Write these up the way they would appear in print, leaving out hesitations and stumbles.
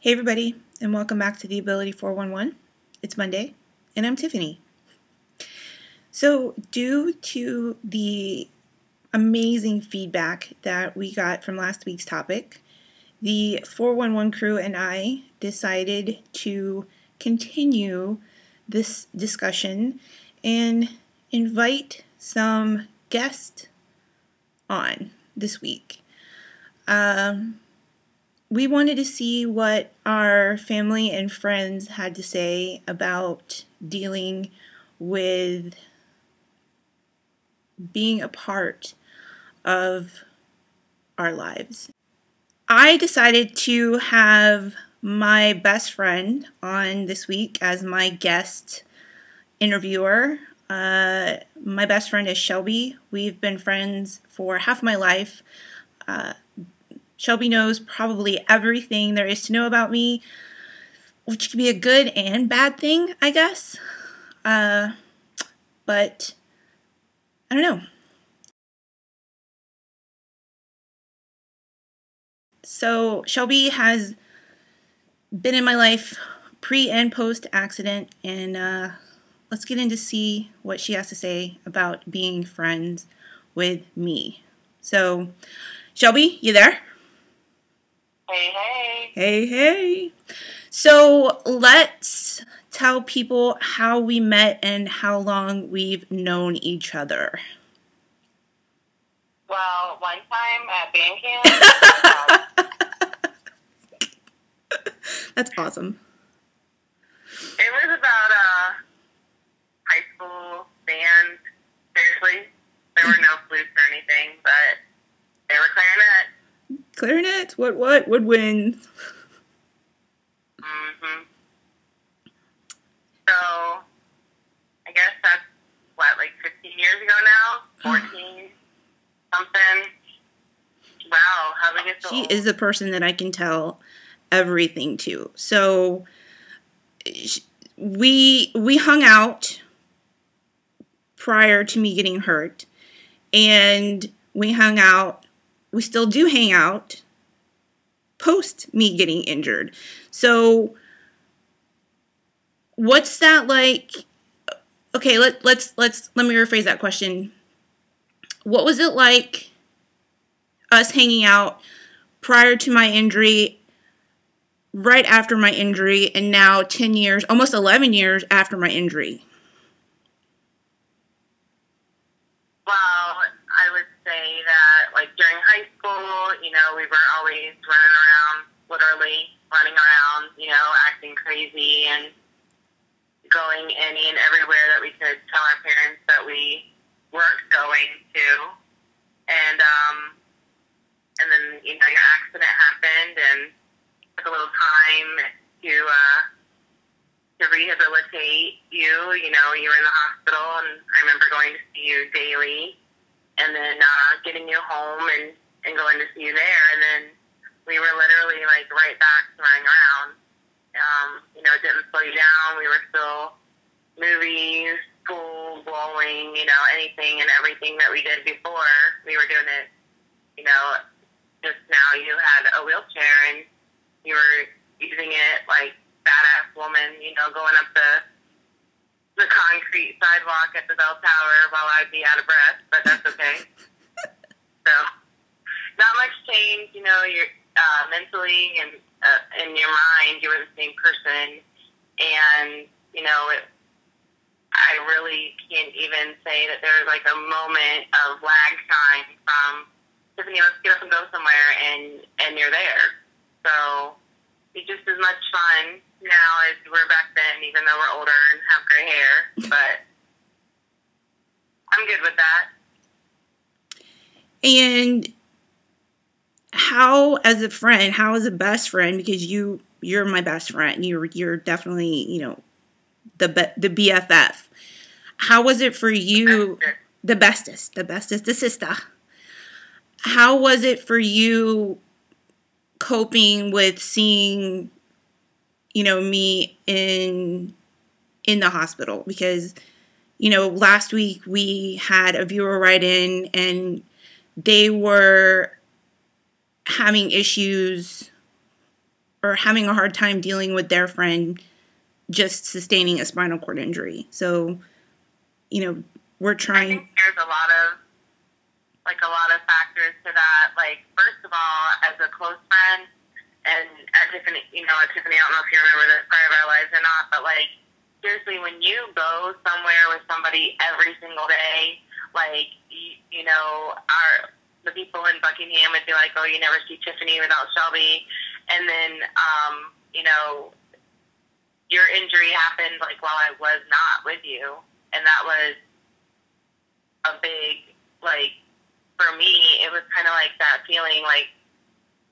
Hey everybody, and welcome back to the Ability 411. It's Monday, and I'm Tiffany. So, due to the amazing feedback that we got from last week's topic, the 411 crew and I decided to continue this discussion and invite some guests on this week. We wanted to see what our family and friends had to say about dealing with being a part of our lives. I decided to have my best friend on this week as my guest interviewer. My best friend is Shelby. We've been friends for half my life. Shelby knows probably everything there is to know about me, which can be a good and bad thing, I guess. But I don't know. So Shelby has been in my life pre and post accident, and let's get in to see what she has to say about being friends with me. So, Shelby, you there? Hey, hey. Hey, hey. So let's tell people how we met and how long we've known each other. Well, one time at band camp. That's awesome. It was about high school band. Seriously, there were no flutes or anything, but they were clarinet. Clarinet? What? Woodwinds? Mm-hmm. So, I guess that's, like 15 years ago now? 14? Something. Wow, how did we get so She old? is the person that I can tell everything to. So, we hung out prior to me getting hurt, and we hung out. We still do hang out post me getting injured. So, what's that like? Okay, let me rephrase that question. What was it like us hanging out prior to my injury, right after my injury, and now 10 years, almost 11 years after my injury? Well, I would say that, like, during high school, we were always running around, literally running around, acting crazy and going any and everywhere that we could tell our parents that we weren't going to. And then, your accident happened and it took a little time to rehabilitate you. You were in the hospital, and I remember going to see you daily, and then getting you home and going to see you there, and then we were literally like right back to running around. It didn't slow you down. We were still movies, school, bowling, anything and everything that we did before. We were doing it, just now you had a wheelchair and you were using it like badass woman, going up the concrete sidewalk at the bell tower while I'd be out of breath, but that's okay. So, not much change, you're mentally and in your mind, you were the same person, and, I really can't even say that there was like a moment of lag time from Tiffany, let's get up and go somewhere, and you're there. So it's just as much fun now as we were back then, even though we're older and have gray hair. But I'm good with that. And how, as a friend, how as a best friend, because you're my best friend, you're definitely the BFF. How was it for you? The bestest, the sister. How was it for you coping with seeing, me in the hospital? Because, last week we had a viewer write in and they were having issues or having a hard time dealing with their friend just sustaining a spinal cord injury. So, you know, we're trying. I think there's a lot of factors to that. Like, first of all, as a close friend, and at Tiffany, Tiffany, I don't know if you remember this part of our lives or not, but like, seriously, when you go somewhere with somebody every single day, like, the people in Buckingham would be like, oh, you never see Tiffany without Shelby. And then, your injury happened, like, while I was not with you. And that was a big, like, for me, it was kind of like that feeling like,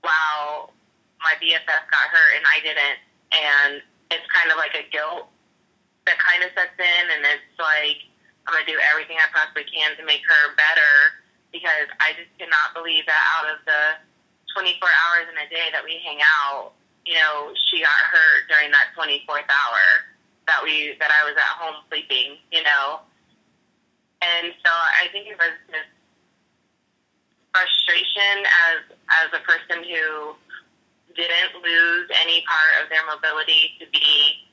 wow, my BFF got hurt and I didn't. And it's kind of like a guilt that kind of sets in. And it's like, I'm going to do everything I possibly can to make her better, because I just cannot believe that out of the 24 hours in a day that we hang out, she got hurt during that 24th hour that I was at home sleeping, And so I think it was just frustration as a person who didn't lose any part of their mobility to be.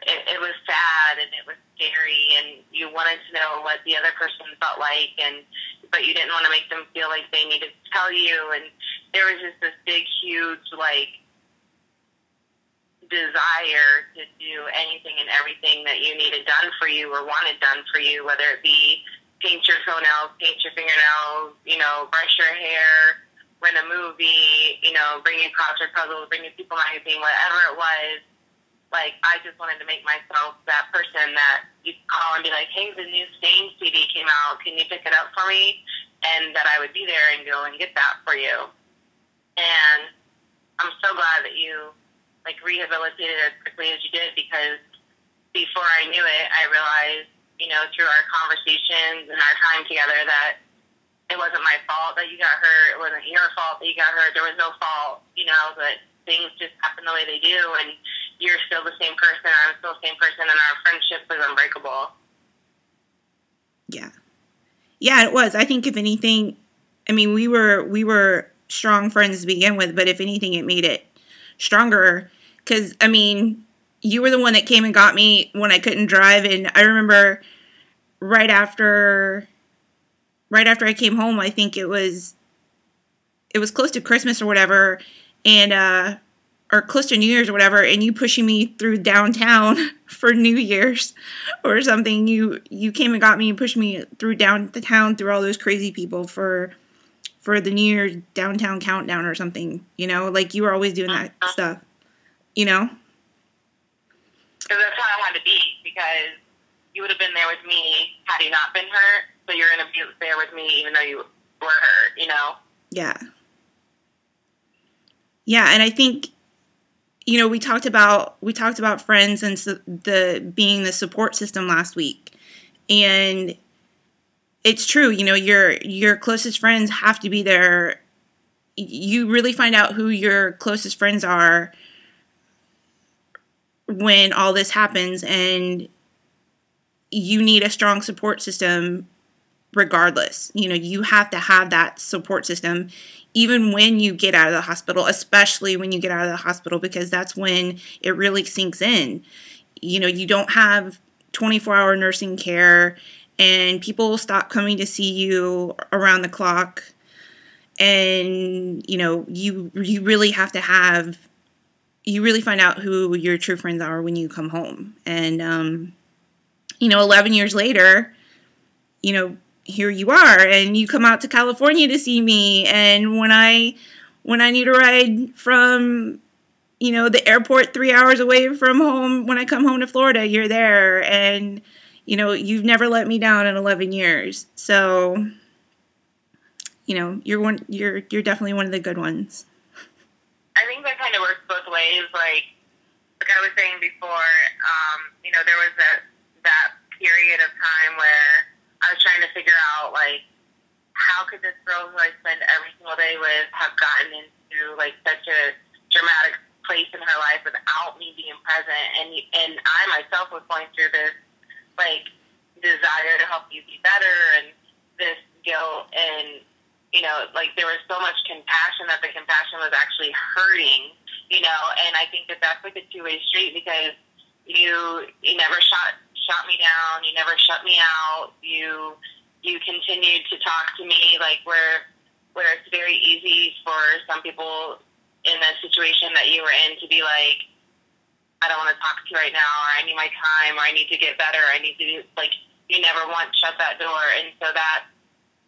It was sad and it was scary, and you wanted to know what the other person felt like, but you didn't want to make them feel like they needed to tell you. And there was just this big, huge, like, desire to do anything and everything that you needed done for you or wanted done for you, whether it be paint your toenails, paint your fingernails, brush your hair, rent a movie, bring you crossword puzzles, bring you People magazine, whatever it was. Like, I just wanted to make myself that person that you call and be like, hey, the new Stain CD came out. Can you pick it up for me? And that I would be there and go and get that for you. And I'm so glad that you, like, rehabilitated as quickly as you did, because before I knew it, I realized, through our conversations and our time together, that it wasn't my fault that you got hurt. It wasn't your fault that you got hurt. There was no fault, but things just happen the way they do. And you're still the same person, I'm still the same person, and our friendship was unbreakable. Yeah. Yeah, it was. I think if anything, I mean, we were strong friends to begin with, but if anything, it made it stronger. Because, I mean, you were the one that came and got me when I couldn't drive, and I remember right after I came home, I think it was close to Christmas or whatever, and or close to New Year's or whatever, and you pushing me through downtown for New Year's or something. You came and got me and pushed me through downtown through all those crazy people for the New Year's downtown countdown or something, like you were always doing that stuff, Because that's how it had to be, because you would have been there with me had you not been hurt, so you're going to be there with me even though you were hurt, Yeah. Yeah, and I think, we talked about friends and being the support system last week, and it's true. Your closest friends have to be there. You really find out who your closest friends are when all this happens, and you need a strong support system regardless. You have to have that support system even when you get out of the hospital, especially when you get out of the hospital, because that's when it really sinks in. You don't have 24-hour nursing care, and people will stop coming to see you around the clock. And, you really have to you really find out who your true friends are when you come home. And, 11 years later, here you are, and you come out to California to see me, and when I need a ride from, the airport 3 hours away from home, when I come home to Florida, you're there, and, you've never let me down in 11 years, so, you're definitely one of the good ones. I think that kind of works both ways, like I was saying before, there was that period of time where I was trying to figure out, like, how could this girl who I spend every single day with have gotten into, like, such a dramatic place in her life without me being present? And I myself was going through this, like, desire to help you be better, and this guilt, and, like, there was so much compassion that the compassion was actually hurting, you know, and I think that that's like a two-way street, because you never shot me down, you never shut me out, you continued to talk to me, like where it's very easy for some people in a situation that you were in to be like, I don't want to talk to you right now, or I need my time, or I need to get better, I need to, like, you never once shut that door. And so that,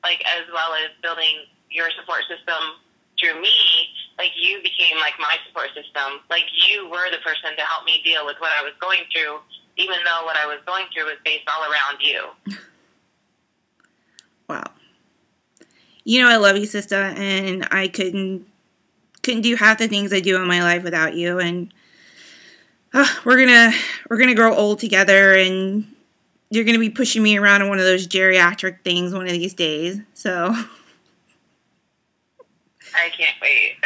like, as well as building your support system through me, like, you became like my support system. Like, you were the person to help me deal with what I was going through, even though what I was going through was based all around you. Wow. You know I love you, sister, and I couldn't do half the things I do in my life without you. And we're gonna grow old together, and you're gonna be pushing me around on one of those geriatric things one of these days. So I can't wait.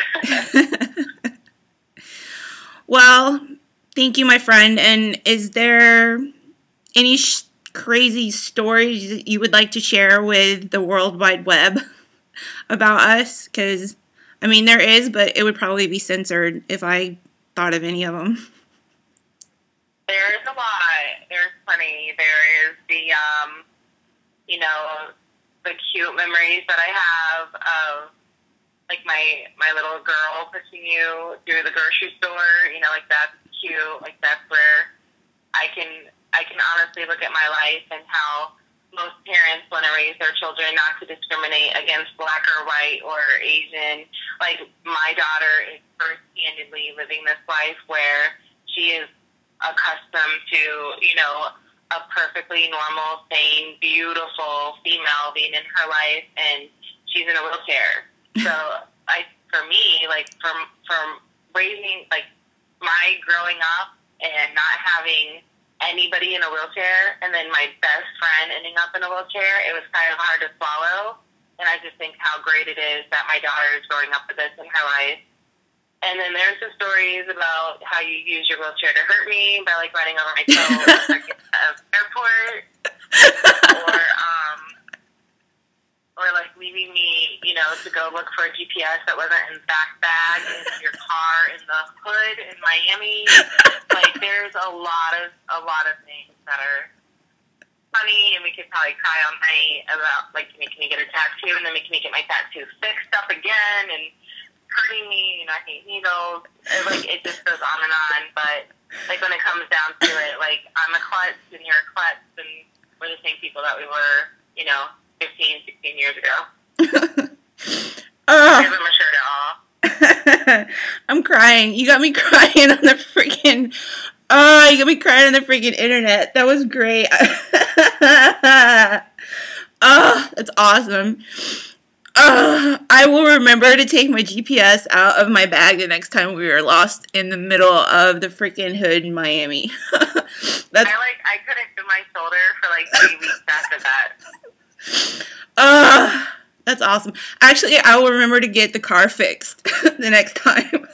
Well, thank you, my friend. And is there any crazy stories that you would like to share with the World Wide Web about us? Because, I mean, there is, but it would probably be censored if I thought of any of them. There's a lot. There's plenty. There is the, you know, the cute memories that I have of, like, my little girl pushing you through the grocery store. You know, like, that's cute. Like, that's where I can honestly look at my life and how most parents want to raise their children not to discriminate against black or white or Asian. Like, my daughter is first-handedly living this life where she is accustomed to, you know, a perfectly normal, sane, beautiful female being in her life, and she's in a wheelchair. So, for me, like, from raising, like, my growing up and not having anybody in a wheelchair, and then my best friend ending up in a wheelchair, it was kind of hard to swallow. And I just think how great it is that my daughter is growing up with this in her life. And then there's the stories about how you use your wheelchair to hurt me by, like, riding over my toe at the airport, or like leaving me, you know, to go look for a GPS that wasn't in the back bag in your car in the hood in Miami. Like, there's a lot of things that are funny, and we could probably cry all night about, like, making me get a tattoo and then making me get my tattoo fixed up again and hurting me, and I hate needles. Like, it just goes on and on. But, like, when it comes down to it, like, I'm a klutz and you're a klutz, and we're the same people that we were, you know, 15, 16 years ago. Give him a shirt at all. I'm crying. You got me crying on the freaking... Oh, you got me crying on the freaking internet. That was great. Oh, that's awesome. I will remember to take my GPS out of my bag the next time we were lost in the middle of the freaking hood in Miami. I couldn't do my shoulder for like 3 weeks after that. That's awesome. Actually, I will remember to get the car fixed the next time. Something,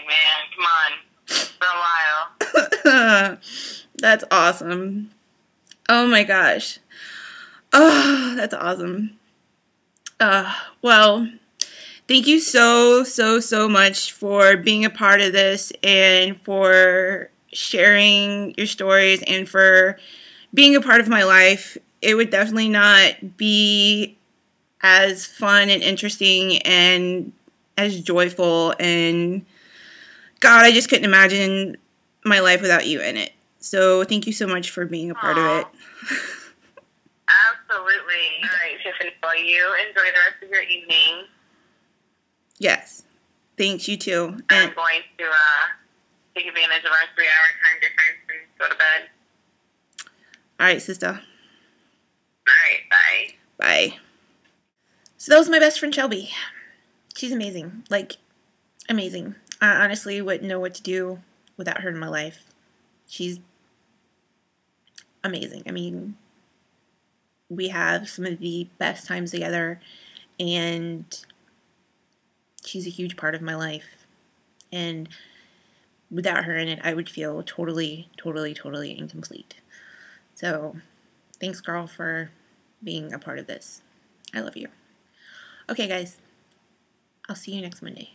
man. Come on. It's been a while. That's awesome. Oh my gosh. Oh, that's awesome. Well, thank you so much for being a part of this and for sharing your stories and for being a part of my life. It would definitely not be as fun and interesting and as joyful, and God, I just couldn't imagine my life without you in it. So thank you so much for being a part of it. Absolutely. All right, Tiffany, well, you enjoy the rest of your evening. Yes. Thanks, you too. I'm going to take advantage of our 3-hour time difference and go to bed. All right, sister. All right, bye. Bye. So that was my best friend, Shelby. She's amazing. Like, amazing. I honestly wouldn't know what to do without her in my life. She's amazing. I mean, we have some of the best times together, and she's a huge part of my life. And without her in it, I would feel totally incomplete. So, thanks, girl, for being a part of this. I love you. Okay, guys. I'll see you next Monday.